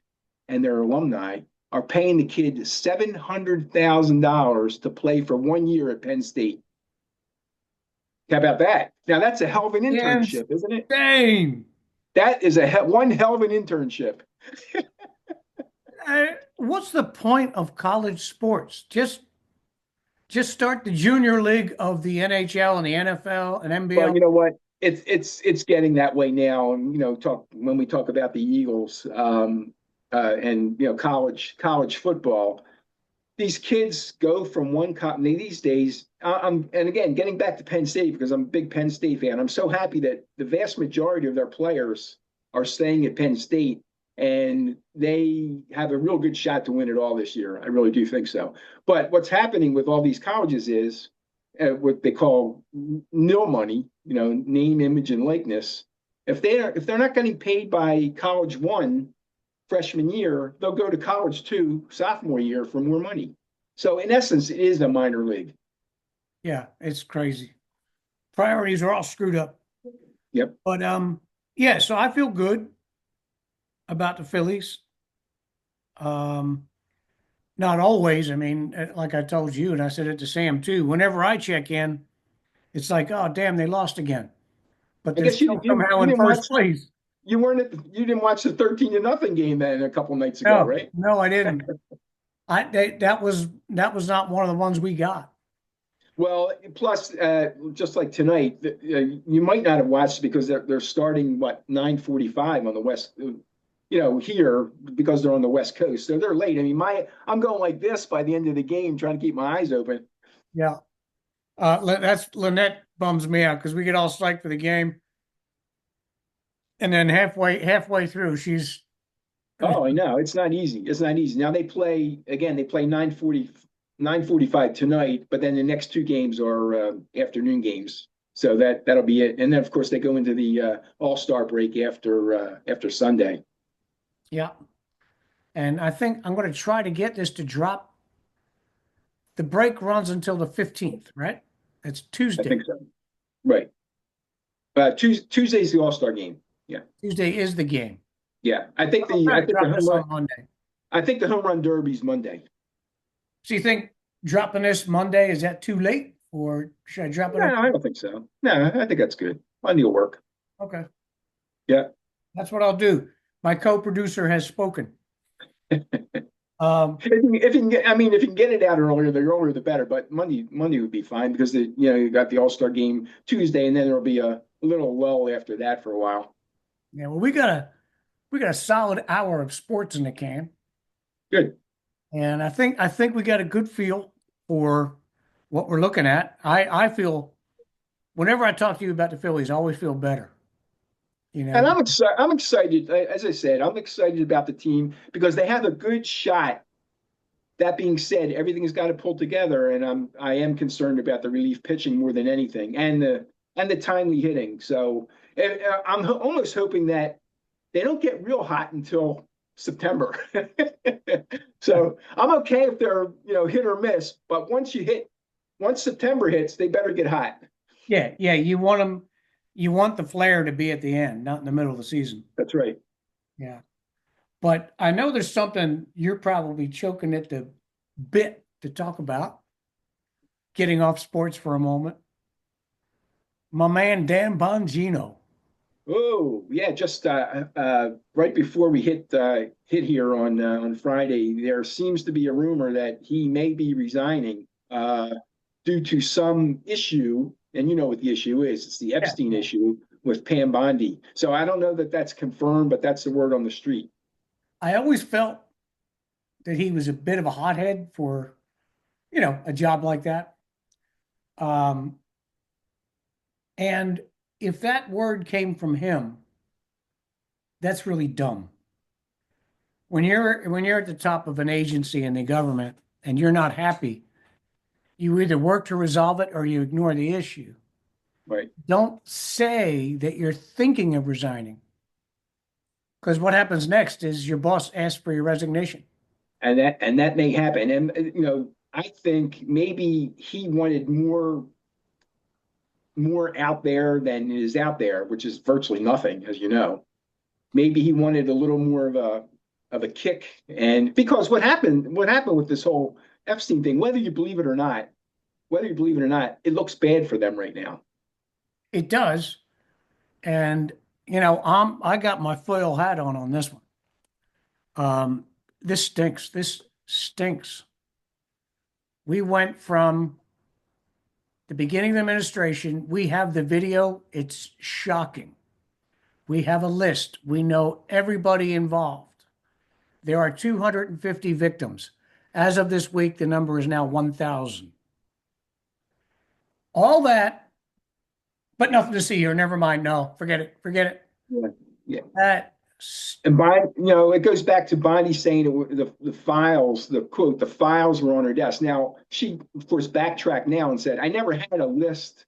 and their alumni are paying the kid $700,000 to play for 1 year at Penn State. How about that? Now that's a hell of an internship, isn't it? insane. That is one hell of an internship. What's the point of college sports? Just start the junior league of the NHL and the NFL and NBL. Well, you know what? It's getting that way now. And when we talk about the Eagles and college football, these kids go from one company these days. And again, getting back to Penn State because I'm a big Penn State fan. I'm so happy that the vast majority of their players are staying at Penn State and they have a real good shot to win it all this year. I really do think so. But what's happening with all these colleges is what they call nil money, name, image, and likeness. If they're not getting paid by college one freshman year, they'll go to college two sophomore year for more money. So in essence, it is a minor league. Yeah, it's crazy. Priorities are all screwed up. Yep. But yeah, so I feel good about the Phillies. Not always. I mean, like I told you, and I said it to Sam too. Whenever I check in, it's like, oh damn, they lost again. But I they're guess you still you, somehow you in didn't first watch place. you didn't watch the 13-0 game then a couple nights ago, No, right? no, I didn't. That was not one of the ones we got. Well, plus, just like tonight, you might not have watched because they're starting what 9:45 on the west, here because they're on the West Coast, so they're late. I mean, I'm going like this by the end of the game, trying to keep my eyes open. Yeah. That's Lynette bums me out because we get all psyched for the game, and then halfway through, she's Oh, I know it's not easy. It's not easy. Now they play again. They play 9:45 tonight, but then the next two games are afternoon games. So that'll be it. And then of course they go into the All-Star break after Sunday. yeah. And I think I'm going to try to get this to drop. The break runs until the 15th, right? It's I Tuesday. think so. Right. Tuesday's the All-Star game. Yeah. Tuesday is the game. Yeah. I think I'll the try I to think drop the this home on run Monday. I think the home run derby's Monday. So you think dropping this Monday, is that too late? Or should I drop it No, up? I don't think so. No, I think that's good. Monday will work. Okay. Yeah. That's what I'll do. My co-producer has spoken. If you can get, I mean, if you can get it out earlier, the earlier the better. But Monday would be fine because you got the All-Star game Tuesday, and then there'll be a little lull after that for a while. Yeah, well, we got a solid hour of sports in the can. Good. And I think we got a good feel for what we're looking at. I feel whenever I talk to you about the Phillies, I always feel better. And I'm excited. I'm excited. As I said, I'm excited about the team because they have a good shot. That being said, everything's got to pull together, and I am concerned about the relief pitching more than anything, and the timely hitting. So I'm almost hoping that they don't get real hot until September. So I'm okay if they're hit or miss, but once September hits, they better get hot. Yeah, yeah. You want the flair to be at the end, not in the middle of the season. That's right. Yeah. But I know there's something you're probably choking at the bit to talk about. Getting off sports for a moment. My man Dan Bongino. Oh yeah, just right before we hit here on Friday, there seems to be a rumor that he may be resigning due to some issue, and you know what the issue is. It's the Epstein issue with Pam Bondi. So I don't know that that's confirmed, but that's the word on the street. I always felt that he was a bit of a hothead for, a job like that. And if that word came from him, that's really dumb. When you're at the top of an agency in the government and you're not happy, you either work to resolve it or you ignore the issue. Right. Don't say that you're thinking of resigning. Because what happens next is your boss asks for your resignation. And that may happen. And I think maybe he wanted more out there than is out there, which is virtually nothing, as you know. Maybe he wanted a little more of a kick, and because what happened with this whole Epstein thing, whether you believe it or not, it looks bad for them right now. It does, and I got my foil hat on this one. This stinks. This stinks. We went from the beginning of the administration. We have the video. It's shocking. We have a list. We know everybody involved. There are 250 victims. As of this week, the number is now 1,000. All that, but nothing to see here. Never mind. No, forget it. Forget it. Yeah. Yeah. That And it goes back to Bonnie saying the files, the quote, the files were on her desk. Now, she, of course, backtracked now and said, I never had a list.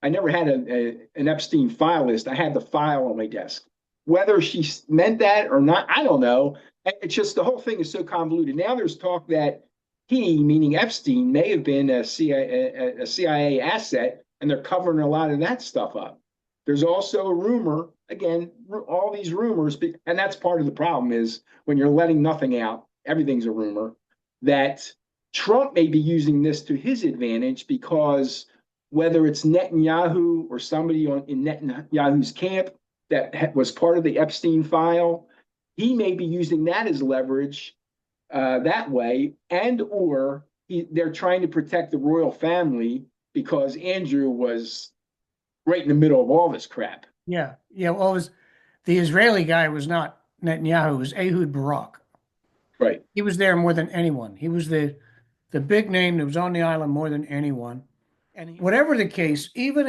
I never had an Epstein file list. I had the file on my desk. Whether she meant that or not, I don't know. It's just the whole thing is so convoluted. Now there's talk that he, meaning Epstein, may have been a CIA asset, and they're covering a lot of that stuff up. There's also a rumor, again, all these rumors, and that's part of the problem is when you're letting nothing out, everything's a rumor, that Trump may be using this to his advantage because whether it's Netanyahu or somebody in Netanyahu's camp that was part of the Epstein file, he may be using that as leverage that way, and or they're trying to protect the royal family because Andrew was right in the middle of all this crap. Yeah. Yeah. Well, the Israeli guy was not Netanyahu, it was Ehud Barak. Right. He was there more than anyone. He was the big name that was on the island more than anyone. And whatever the case, even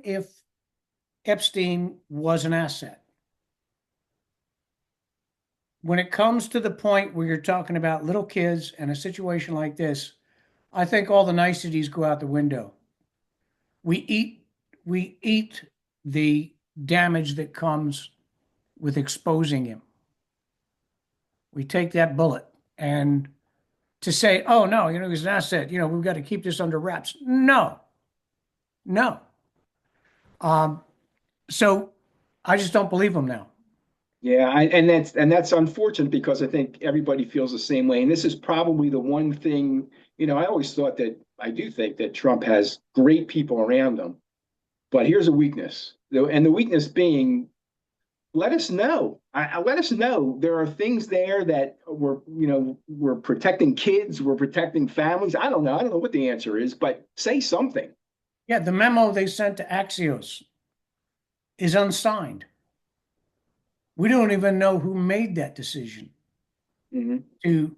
if Epstein was an asset, when it comes to the point where you're talking about little kids and a situation like this, I think all the niceties go out the window. We eat the damage that comes with exposing him. We take that bullet, and to say, oh no, he's an asset, we've got to keep this under wraps. No. So I just don't believe him now. Yeah, and that's unfortunate because I think everybody feels the same way. And this is probably the one thing, I do think that Trump has great people around him. But here's a weakness. And the weakness being, let us know. Let us know. There are things there that we're protecting kids, we're protecting families. I don't know. I don't know what the answer is, but say something. Yeah, the memo they sent to Axios is unsigned. We don't even know who made that decision to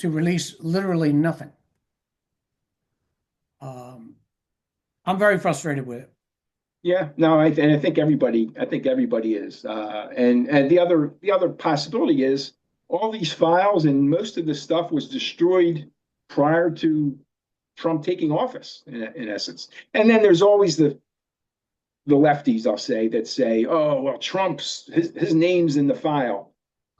release literally nothing. I'm very frustrated with it. Yeah, no, I think everybody is. And the other possibility is all these files and most of the stuff was destroyed prior to Trump taking office, in essence. And then there's always the lefties, I'll say, that say, oh, well, his name's in the file.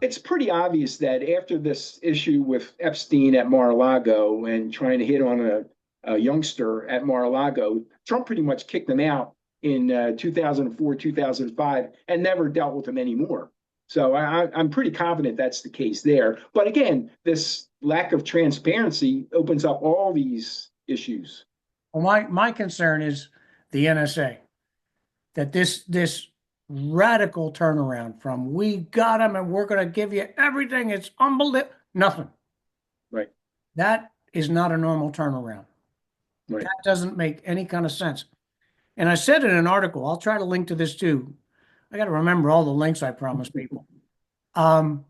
It's pretty obvious that after this issue with Epstein at Mar-a-Lago and trying to hit on a youngster at Mar-a-Lago, Trump pretty much kicked him out in 2004, 2005, and never dealt with him anymore. So I'm pretty confident that's the case there. But again, this lack of transparency opens up all these issues. Well, my concern is the NSA. That this radical turnaround from we got him and we're going to give you everything, it's unbelievable, nothing. Right. That is not a normal turnaround. Right. That doesn't make any kind of sense. And I said in an article, I'll try to link to this too. I got to remember all the links I promised people. That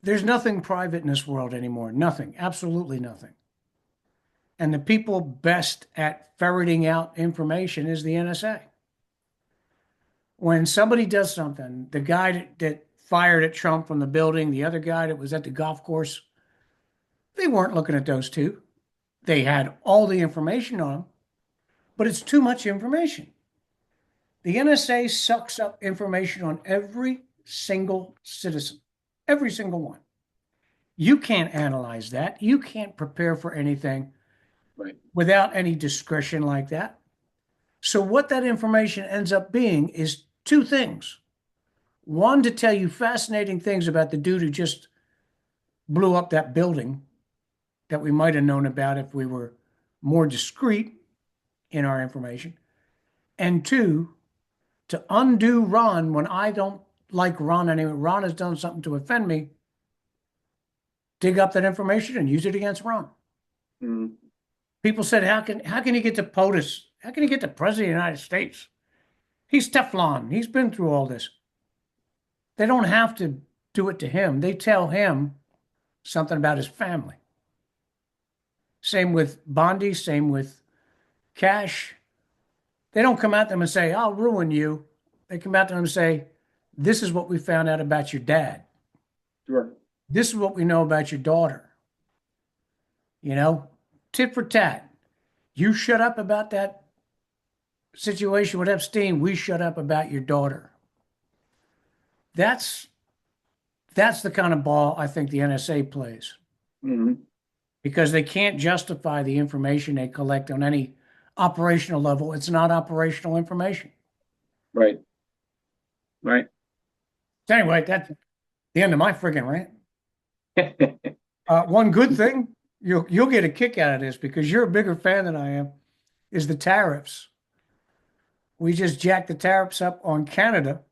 there's nothing private in this world anymore. Nothing, absolutely nothing. And the people best at ferreting out information is the NSA. When somebody does something, the guy that fired at Trump from the building, the other guy that was at the golf course, they weren't looking at those two. They had all the information on them, but it's too much information. The NSA sucks up information on every single citizen, every single one. You can't analyze that. You can't prepare for anything without any discretion like that. So what that information ends up being is two things. One, to tell you fascinating things about the dude who just blew up that building that we might have known about if we were more discreet in our information. And two, to undo Ron when I don't like Ron anyway. Ron has done something to offend me. Dig up that information and use it against Ron. Mm. People said, how can he get to POTUS? How can he get to President of the United States? He's Teflon. He's been through all this. They don't have to do it to him. They tell him something about his family. Same with Bondi, same with Cash. They don't come at them and say, I'll ruin you. They come out to them and say, this is what we found out about your dad. Sure. This is what we know about your daughter. You know, tit for tat. You shut up about that situation with Epstein. We shut up about your daughter. That's the kind of ball I think the NSA plays Hmm. because they can't justify the information they collect on any operational level. It's not operational information. Right. Right. So anyway, that's the end of my friggin' rant. One good thing you'll get a kick out of this because you're a bigger fan than I am is the tariffs. We just jacked the tariffs up on Canada,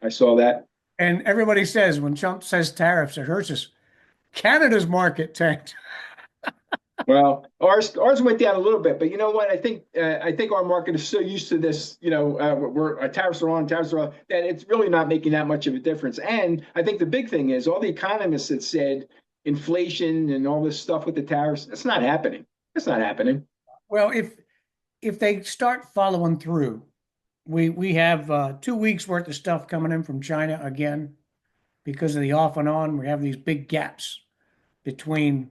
I saw that. and everybody says when Trump says tariffs, it hurts us. Canada's market tanked. Well, ours went down a little bit, but you know what? I think our market is so used to this. We're our tariffs are on, tariffs are on, that it's really not making that much of a difference. And I think the big thing is all the economists that said inflation and all this stuff with the tariffs, it's not happening. It's not happening. Well, if they start following through, we have 2 weeks worth of stuff coming in from China again because of the off and on. We have these big gaps between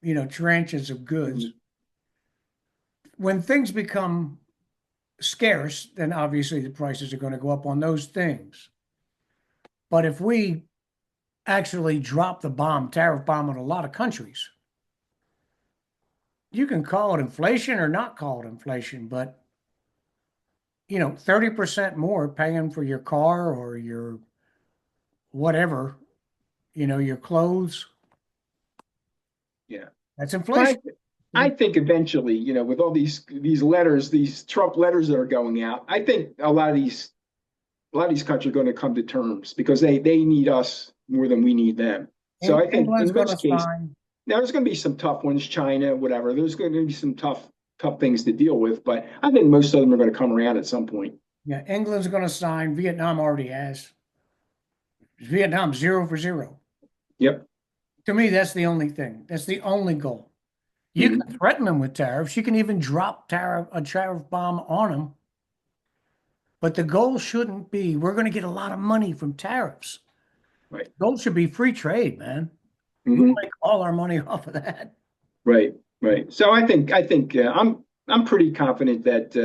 tranches of goods. When things become scarce, then obviously the prices are going to go up on those things. But if we actually drop the tariff bomb on a lot of countries, you can call it inflation or not call it inflation, but 30% more paying for your car or your whatever, your clothes, Yeah. that's I, inflation. I think eventually, with all these letters, these Trump letters that are going out, I think a lot of these countries are going to come to terms because they need us more than we need them. So I think England's in going most to cases, sign. now there's going to be some tough ones, China, whatever. There's going to be some tough things to deal with, but I think most of them are going to come around at some point. Yeah, England's going to sign. Vietnam already has. Vietnam 0 for 0. Yep. To me, that's the only thing. That's the only goal. You Mhm. can threaten them with tariffs. You can even drop a tariff bomb on them. But the goal shouldn't be we're going to get a lot of money from tariffs. Right. The goal should be free trade, man. We'll Mhm. make all our money off of that. Right. Right. So I think I'm pretty confident that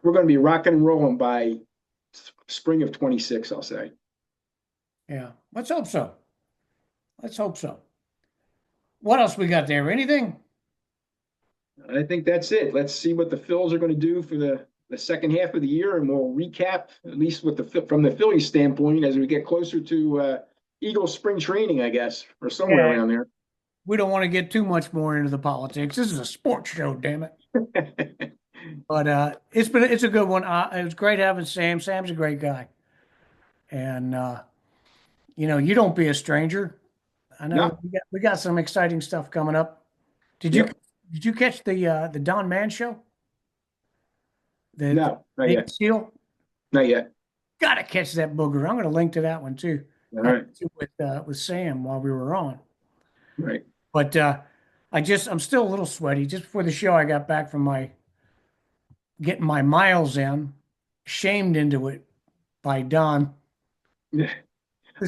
we're going to be rocking and rolling by spring of 26. I'll say. Yeah. Let's hope so. Let's hope so. What else we got there? Anything? I think that's it. Let's see what the Phils are going to do for the second half of the year, and we'll recap at least from the Phillies standpoint as we get closer to Eagles spring training, I guess, or somewhere Yeah. around there. We don't want to get too much more into the politics. This is a sports show, damn it. But it's a good one. It was great having Sam. Sam's a great guy, and you don't be a stranger. I know No. we got some exciting stuff coming up. Did you Yep. did you catch the Don Mann show? The No. Not Navy yet. SEAL? Not yet. Gotta catch that booger. I'm gonna link to that one too. All right. With Sam while we were on. Right. But I'm still a little sweaty. Just before the show, I got back from getting my miles in, shamed into it by Don. This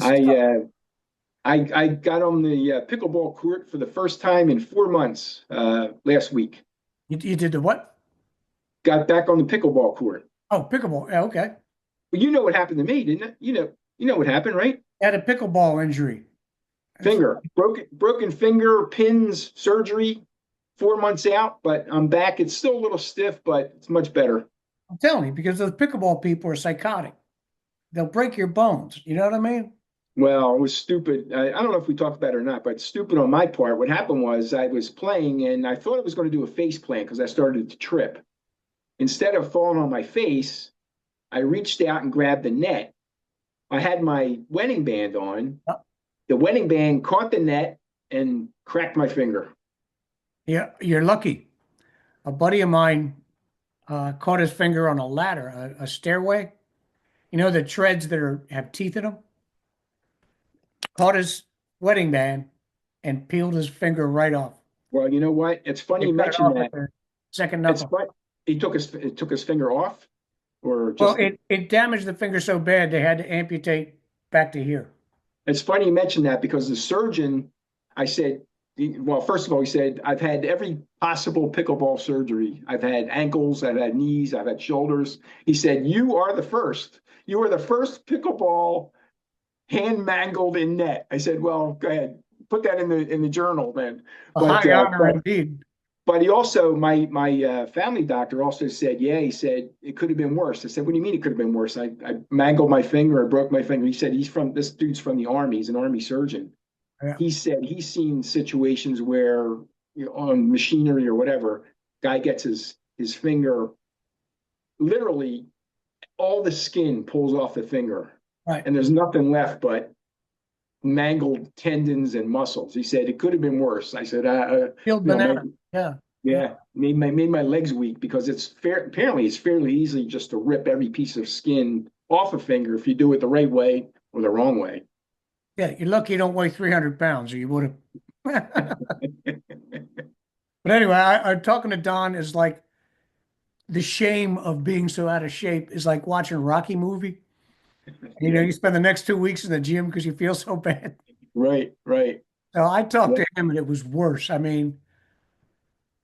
I stuff, I got on the pickleball court for the first time in 4 months last week. you did the what? Got back on the pickleball court. Oh, pickleball. Yeah, okay. Well, you know what happened to me, didn't it? You know what happened, right? Had a pickleball injury. Finger, broken finger, pins, surgery, 4 months out, but I'm back. It's still a little stiff, but it's much better. I'm telling you, because those pickleball people are psychotic. They'll break your bones. You know what I mean? Well, it was stupid. I don't know if we talked about it or not, but stupid on my part. What happened was I was playing and I thought I was going to do a face plant because I started to trip. Instead of falling on my face, I reached out and grabbed the net. I had my wedding band on. The wedding band caught the net and cracked my finger. Yeah, you're lucky. A buddy of mine caught his finger on a ladder, a stairway. You know the treads that have teeth in them? Caught his wedding band and peeled his finger right off. Well, you know what? It's funny He you cut it mention off that. at the second It's knuckle. fun. He took his finger off. or Well, just? it damaged the finger so bad they had to amputate back to here. It's funny you mentioned that because the surgeon, I said, well, first of all, he said, I've had every possible pickleball surgery. I've had ankles, I've had knees, I've had shoulders. He said, you are the first. You are the first pickleball hand mangled in net. I said, well, go ahead, put that in the journal then. A But high honor indeed. but he also, my family doctor also said, yeah, he said it could have been worse. I said, what do you mean it could have been worse? I mangled my finger, I broke my finger. He said this dude's from the Army, he's an Army surgeon. Yeah. He said he's seen situations where, you know, on machinery or whatever, guy gets his finger, literally all the skin pulls off the finger, Right. and there's nothing left but mangled tendons and muscles. He said it could have been worse. I said, Peeled you know, banana. Yeah. yeah, made my legs weak because apparently it's fairly easy just to rip every piece of skin off a finger if you do it the right way or the wrong way. Yeah. You're lucky you don't weigh 300 pounds or you would have. But anyway, I'm talking to Don is like the shame of being so out of shape is like watching a Rocky movie. You know, you spend the next 2 weeks in the gym because you feel so bad. Right, right. So I talked Yeah. to him and it was worse. I mean,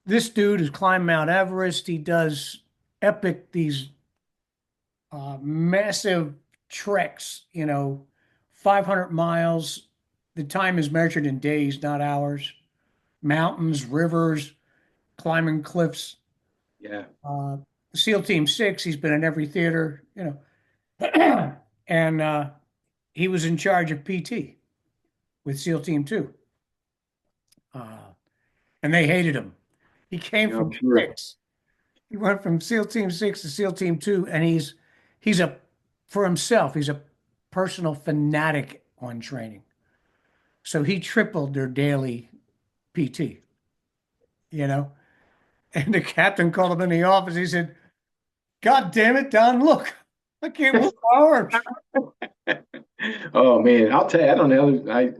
this dude has climbed Mount Everest. He does these massive treks, 500 miles. The time is measured in days, not hours. Mountains, rivers, climbing cliffs. Yeah. SEAL Team 6, he's been in every theater. And he was in charge of PT with SEAL Team 2. And they hated him. He came Yeah, from I'm sure. 6. He went from SEAL Team 6 to SEAL Team 2, and he's for himself, he's a personal fanatic on training. So he tripled their daily PT, you know. And the captain called him in the office. He said, God damn it, Don, look, I can't move my arms. Oh man, I'll tell you, I don't know.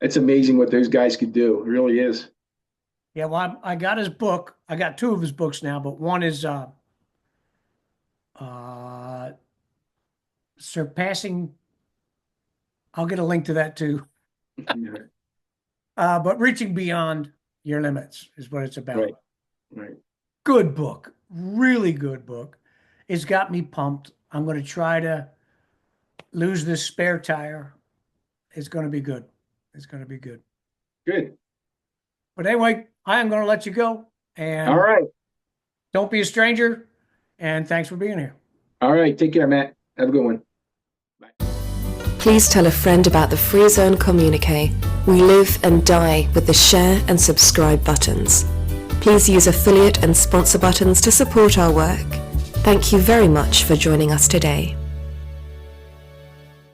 It's amazing what those guys could do. It really is. Yeah, well, I got his book. I got 2 of his books now, but one is Surpassing. I'll get a link to that too. But Reaching Beyond Your Limits is what it's about. Right, right. Good book, really good book. It's got me pumped. I'm going to try to lose this spare tire. It's going to be good. It's going to be good. Good. But anyway, I am going to let you go. And All right. don't be a stranger. And thanks for being here. All right. Take care, Matt. Have a good one. Please tell a friend about the Free Zone Communique. We live and die with the share and subscribe buttons. Please use affiliate and sponsor buttons to support our work. Thank you very much for joining us today.